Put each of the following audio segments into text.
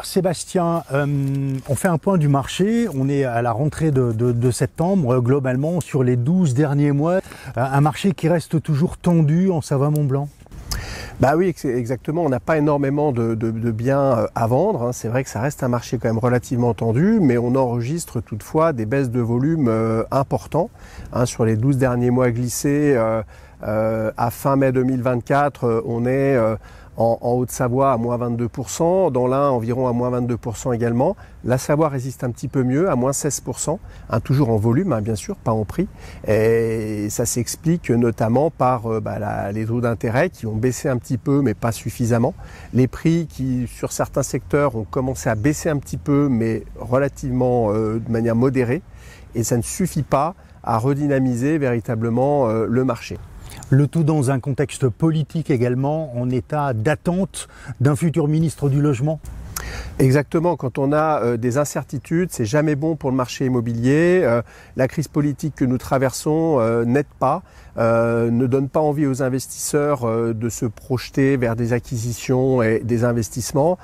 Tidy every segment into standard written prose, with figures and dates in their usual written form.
Sébastien, on fait un point du marché, on est à la rentrée de septembre, globalement sur les 12 derniers mois, un marché qui reste toujours tendu en Savoie-Mont-Blanc. Bah oui, exactement, on n'a pas énormément de biens à vendre, hein. C'est vrai que ça reste un marché quand même relativement tendu, mais on enregistre toutefois des baisses de volume importants, hein. Sur les 12 derniers mois glissés, à fin mai 2024, on est en Haute-Savoie à moins 22%, dans l'Ain environ à moins 22% également. La Savoie résiste un petit peu mieux, à moins 16%, hein, toujours en volume, hein, bien sûr, pas en prix. Et ça s'explique notamment par les taux d'intérêt qui ont baissé un petit peu, mais pas suffisamment. Les prix qui, sur certains secteurs, ont commencé à baisser un petit peu, mais relativement de manière modérée. Et ça ne suffit pas à redynamiser véritablement le marché. Le tout dans un contexte politique également, en état d'attente d'un futur ministre du Logement. Exactement, quand on a des incertitudes, c'est jamais bon pour le marché immobilier. La crise politique que nous traversons n'aide pas, ne donne pas envie aux investisseurs de se projeter vers des acquisitions et des investissements.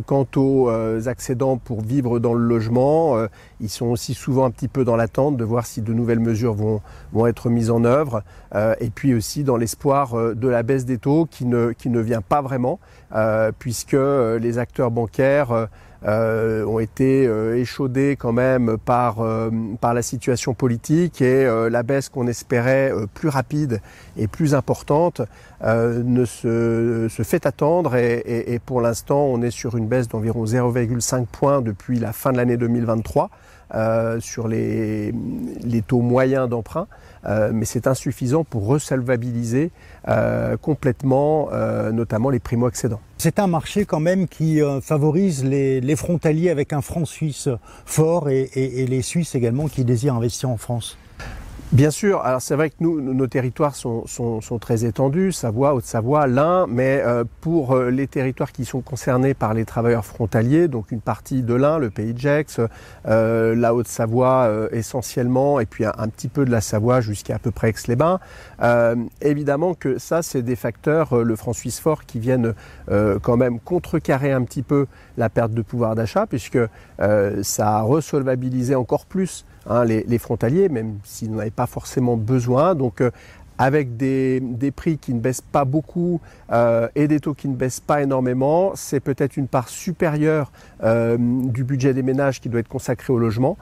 Quant aux accédants pour vivre dans le logement, ils sont aussi souvent un petit peu dans l'attente de voir si de nouvelles mesures vont être mises en œuvre. Et puis aussi dans l'espoir de la baisse des taux qui ne vient pas vraiment, puisque les acteurs bancaires ont été échaudés quand même par la situation politique et la baisse qu'on espérait plus rapide et plus importante se fait attendre et pour l'instant on est sur une baisse d'environ 0,5 points depuis la fin de l'année 2023 sur les taux moyens d'emprunt, mais c'est insuffisant pour resolvabiliser complètement notamment les primo-accédants. C'est un marché quand même qui favorise les frontaliers avec un franc suisse fort et les Suisses également qui désirent investir en France. Bien sûr, alors c'est vrai que nos territoires sont très étendus, Savoie, Haute-Savoie, l'Ain, mais pour les territoires qui sont concernés par les travailleurs frontaliers, donc une partie de l'Ain, le Pays de Gex, la Haute-Savoie essentiellement, et puis un petit peu de la Savoie jusqu'à à peu près Aix-les-Bains, évidemment que ça c'est des facteurs, le franc suisse fort, qui viennent quand même contrecarrer un petit peu la perte de pouvoir d'achat, puisque ça a resolvabilisé encore plus les frontaliers, même s'ils n'en avaient pas forcément besoin. Donc avec des prix qui ne baissent pas beaucoup et des taux qui ne baissent pas énormément, c'est peut-être une part supérieure du budget des ménages qui doit être consacré au logement.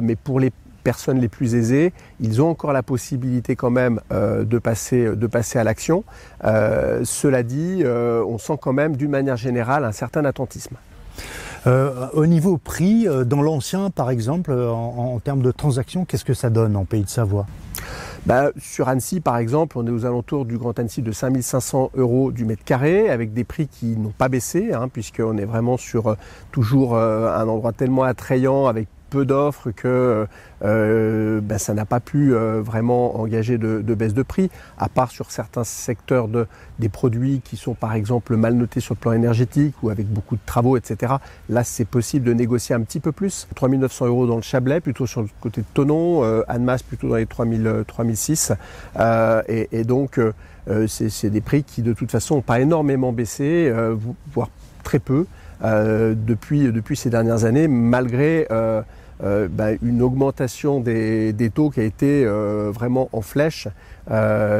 Mais pour les personnes les plus aisées, ils ont encore la possibilité quand même de passer à l'action. Cela dit, on sent quand même d'une manière générale un certain attentisme. Au niveau prix, dans l'ancien par exemple, en termes de transactions, qu'est-ce que ça donne en Pays de Savoie ? Sur Annecy par exemple, on est aux alentours du Grand Annecy de 5 500 € du mètre carré, avec des prix qui n'ont pas baissé, puisqu'on est vraiment sur toujours un endroit tellement attrayant, avec peu d'offres que ça n'a pas pu vraiment engager de baisse de prix, à part sur certains secteurs des produits qui sont par exemple mal notés sur le plan énergétique ou avec beaucoup de travaux, etc. Là, c'est possible de négocier un petit peu plus. 3 900 € dans le Chablais, plutôt sur le côté de Thonon, Annemasse plutôt dans les 3006. Et donc, c'est des prix qui de toute façon n'ont pas énormément baissé, voire très peu, depuis ces dernières années, malgré une augmentation des taux qui a été vraiment en flèche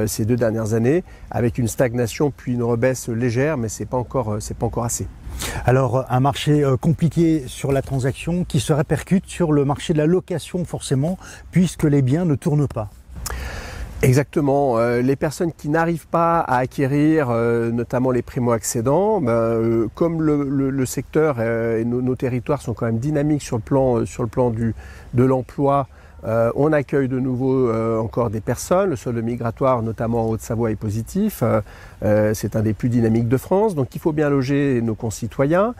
ces 2 dernières années, avec une stagnation puis une rebaisse légère, mais c'est pas encore assez. Alors un marché compliqué sur la transaction qui se répercute sur le marché de la location forcément, puisque les biens ne tournent pas. Exactement. Les personnes qui n'arrivent pas à acquérir, notamment les primo-accédants, comme le secteur et nos territoires sont quand même dynamiques sur le plan de l'emploi, on accueille de nouveau encore des personnes. Le solde migratoire, notamment en Haute-Savoie, est positif. C'est un des plus dynamiques de France. Donc il faut bien loger nos concitoyens.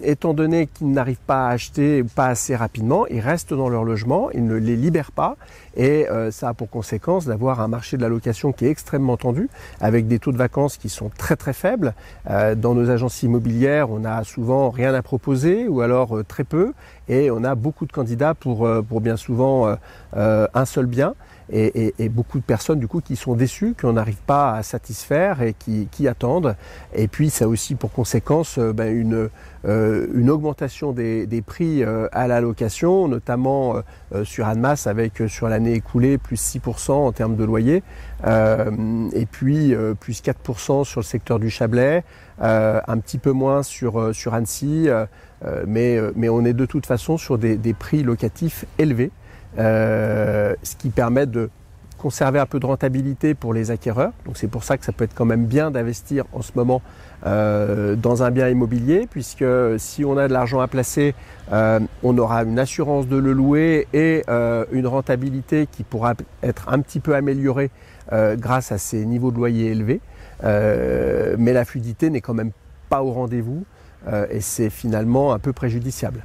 Étant donné qu'ils n'arrivent pas à acheter pas assez rapidement, ils restent dans leur logement, ils ne les libèrent pas. Et ça a pour conséquence d'avoir un marché de la location qui est extrêmement tendu, avec des taux de vacances qui sont très très faibles. Dans nos agences immobilières, on a souvent rien à proposer ou alors très peu. Et on a beaucoup de candidats pour bien souvent un seul bien. et beaucoup de personnes du coup qui sont déçues, qu'on n'arrive pas à satisfaire et qui attendent. Et puis ça a aussi pour conséquence une augmentation des prix à la location, notamment sur Annemasse avec sur l'année écoulée plus 6% en termes de loyer, et puis plus 4% sur le secteur du Chablais, un petit peu moins sur Annecy, mais on est de toute façon sur des prix locatifs élevés, ce qui permet de conserver un peu de rentabilité pour les acquéreurs. Donc c'est pour ça que ça peut être quand même bien d'investir en ce moment dans un bien immobilier, puisque si on a de l'argent à placer, on aura une assurance de le louer et une rentabilité qui pourra être un petit peu améliorée grâce à ces niveaux de loyer élevés. Mais la fluidité n'est quand même pas au rendez-vous et c'est finalement un peu préjudiciable.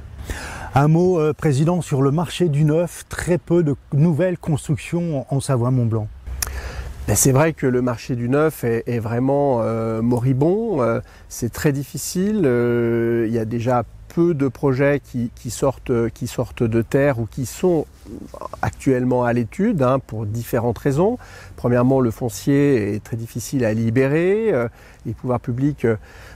Un mot, Président, sur le marché du neuf, très peu de nouvelles constructions en Savoie-Mont-Blanc. C'est vrai que le marché du neuf est vraiment moribond, c'est très difficile, il y a déjà peu de projets qui sortent de terre ou qui sont actuellement à l'étude pour différentes raisons. Premièrement, le foncier est très difficile à libérer, les pouvoirs publics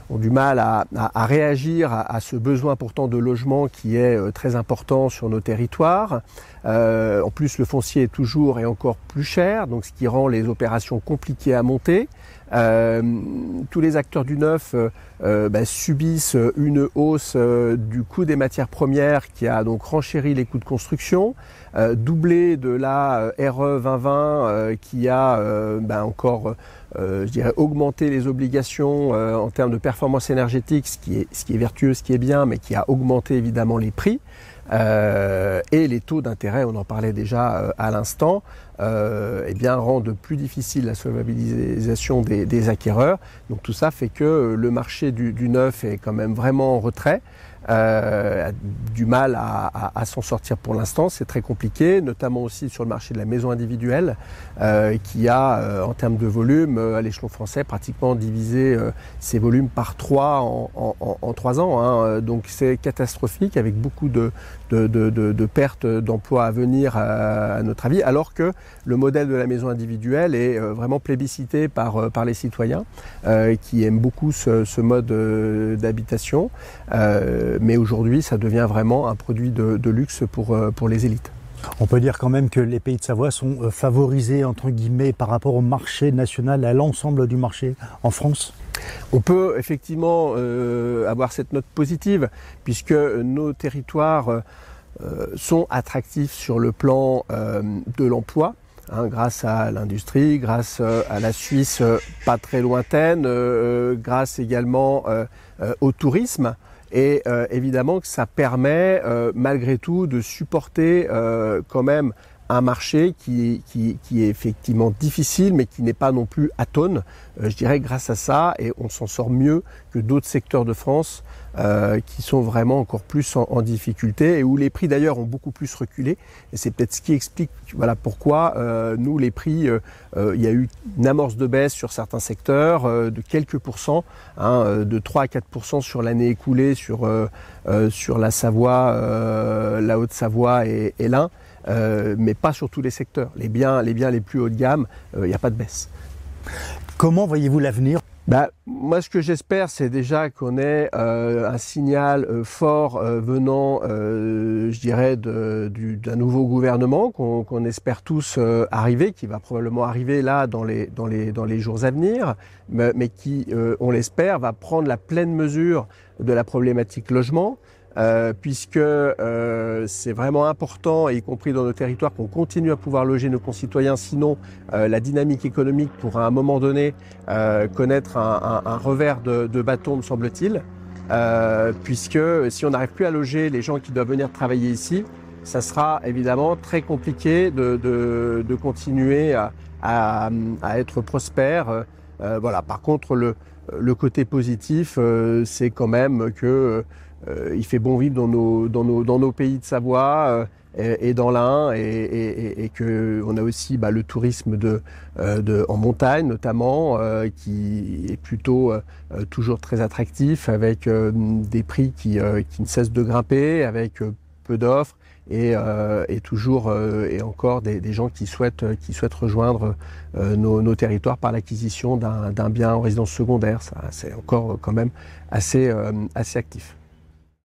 ont du mal à réagir à ce besoin pourtant de logement qui est très important sur nos territoires. En plus, le foncier est toujours et encore plus cher, donc ce qui rend les opérations compliquées à monter. Tous les acteurs du neuf subissent une hausse du coût des matières premières qui a donc renchéri les coûts de construction, doublé de la RE 2020 qui a encore je dirais augmenté les obligations en termes de performance énergétique, ce qui est vertueux, ce qui est bien, mais qui a augmenté évidemment les prix. Et les taux d'intérêt, on en parlait déjà à l'instant, rendent plus difficile la solvabilisation des acquéreurs. Donc tout ça fait que le marché du neuf est quand même vraiment en retrait. A du mal à s'en sortir pour l'instant, c'est très compliqué, notamment aussi sur le marché de la maison individuelle qui a en termes de volume à l'échelon français pratiquement divisé ses volumes par 3 en 3 ans, donc c'est catastrophique avec beaucoup de pertes d'emplois à venir à notre avis, alors que le modèle de la maison individuelle est vraiment plébiscité par les citoyens qui aiment beaucoup ce mode d'habitation. Mais aujourd'hui, ça devient vraiment un produit de luxe pour les élites. On peut dire quand même que les Pays de Savoie sont favorisés, entre guillemets, par rapport au marché national, à l'ensemble du marché en France. On peut effectivement avoir cette note positive, puisque nos territoires sont attractifs sur le plan de l'emploi. Grâce à l'industrie, grâce à la Suisse pas très lointaine, grâce également au tourisme. Et évidemment que ça permet malgré tout de supporter quand même un marché qui est effectivement difficile, mais qui n'est pas non plus atone. Je dirais grâce à ça, et on s'en sort mieux que d'autres secteurs de France qui sont vraiment encore plus en difficulté et où les prix d'ailleurs ont beaucoup plus reculé. Et c'est peut-être ce qui explique pourquoi nous les prix, il y a eu une amorce de baisse sur certains secteurs de quelques pourcents, de 3 à 4% sur l'année écoulée sur la Savoie, la Haute-Savoie et l'Ain. Mais pas sur tous les secteurs. Les biens les plus haut de gamme, il n'y a pas de baisse. Comment voyez-vous l'avenir ? Moi, ce que j'espère, c'est déjà qu'on ait un signal fort venant, je dirais, d'un nouveau gouvernement qu'on espère tous arriver, qui va probablement arriver là dans les jours à venir, mais qui, on l'espère, va prendre la pleine mesure de la problématique logement. Puisque c'est vraiment important, y compris dans nos territoires, qu'on continue à pouvoir loger nos concitoyens, sinon la dynamique économique pourra à un moment donné connaître un revers de bâton, me semble-t-il, puisque si on n'arrive plus à loger les gens qui doivent venir travailler ici, ça sera évidemment très compliqué de continuer à être prospère. Par contre, le côté positif, c'est quand même que il fait bon vivre dans nos pays de Savoie et dans l'Ain, et que on a aussi le tourisme en montagne notamment qui est plutôt toujours très attractif, avec des prix qui ne cessent de grimper, avec peu d'offres et toujours et encore des gens qui souhaitent rejoindre nos territoires par l'acquisition d'un bien en résidence secondaire. Ça, c'est encore quand même assez actif.